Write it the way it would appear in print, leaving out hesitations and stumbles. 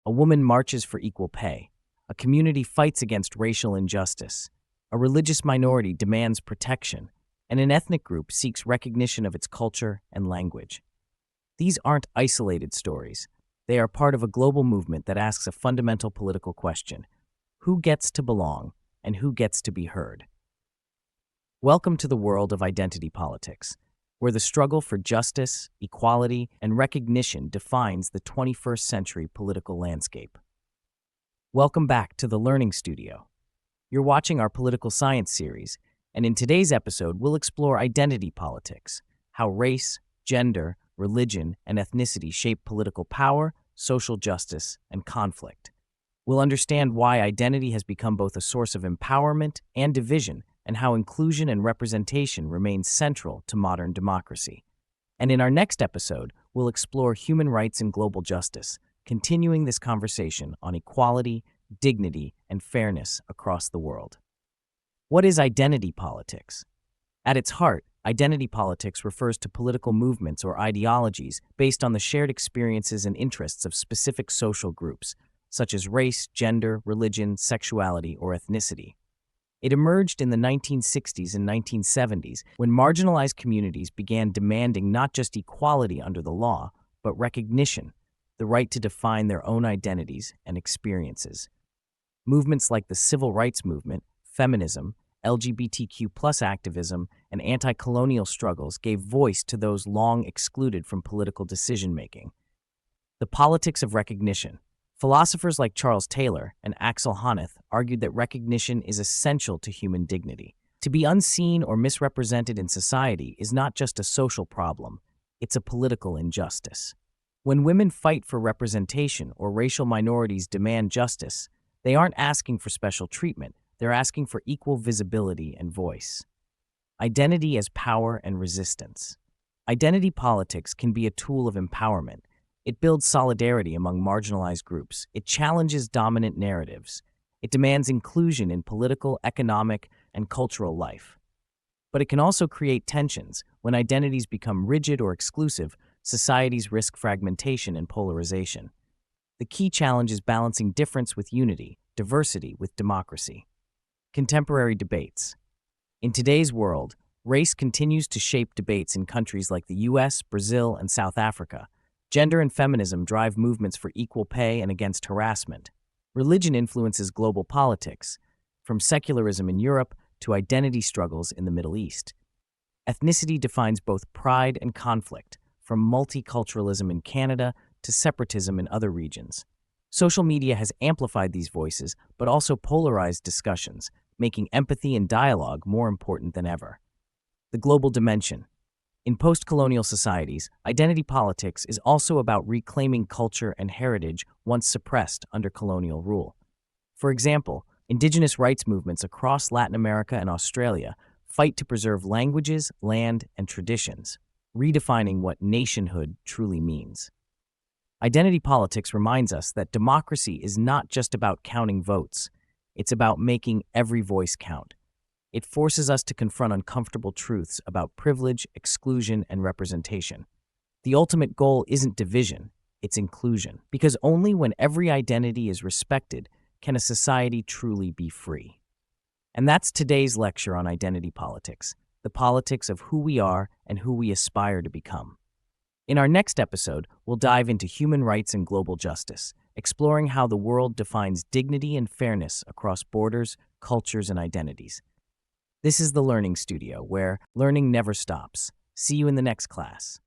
A woman marches for equal pay. A community fights against racial injustice. A religious minority demands protection, and an ethnic group seeks recognition of its culture and language. These aren't isolated stories. They are part of a global movement that asks a fundamental political question: who gets to belong and who gets to be heard? Welcome to the world of identity politics, where the struggle for justice, equality, and recognition defines the 21st century political landscape. Welcome back to the Learning Studio. You're watching our political science series, and in today's episode, we'll explore identity politics, how race, gender, religion, and ethnicity shape political power, social justice, and conflict. We'll understand why identity has become both a source of empowerment and division, and how inclusion and representation remain central to modern democracy. And in our next episode, we'll explore human rights and global justice, continuing this conversation on equality, dignity, and fairness across the world. What is identity politics? At its heart, identity politics refers to political movements or ideologies based on the shared experiences and interests of specific social groups, such as race, gender, religion, sexuality, or ethnicity. It emerged in the 1960s and 1970s when marginalized communities began demanding not just equality under the law, but recognition, the right to define their own identities and experiences. Movements like the civil rights movement, feminism, LGBTQ+ activism, and anti-colonial struggles gave voice to those long excluded from political decision-making. The politics of recognition. Philosophers like Charles Taylor and Axel Honneth argued that recognition is essential to human dignity. To be unseen or misrepresented in society is not just a social problem, it's a political injustice. When women fight for representation or racial minorities demand justice, they aren't asking for special treatment, they're asking for equal visibility and voice. Identity as power and resistance. Identity politics can be a tool of empowerment. It builds solidarity among marginalized groups. It challenges dominant narratives. It demands inclusion in political, economic, and cultural life. But it can also create tensions. When identities become rigid or exclusive, societies risk fragmentation and polarization. The key challenge is balancing difference with unity, diversity with democracy. Contemporary debates. In today's world, race continues to shape debates in countries like the US, Brazil, and South Africa. Gender and feminism drive movements for equal pay and against harassment. Religion influences global politics, from secularism in Europe to identity struggles in the Middle East. Ethnicity defines both pride and conflict, from multiculturalism in Canada to separatism in other regions. Social media has amplified these voices, but also polarized discussions, making empathy and dialogue more important than ever. The global dimension. In post-colonial societies, identity politics is also about reclaiming culture and heritage once suppressed under colonial rule. For example, indigenous rights movements across Latin America and Australia fight to preserve languages, land, and traditions, redefining what nationhood truly means. Identity politics reminds us that democracy is not just about counting votes, it's about making every voice count. It forces us to confront uncomfortable truths about privilege, exclusion, and representation. The ultimate goal isn't division, it's inclusion, because only when every identity is respected can a society truly be free. And that's today's lecture on identity politics, the politics of who we are and who we aspire to become. In our next episode, we'll dive into human rights and global justice, exploring how the world defines dignity and fairness across borders, cultures, and identities. This is the Learning Studio, where learning never stops. See you in the next class.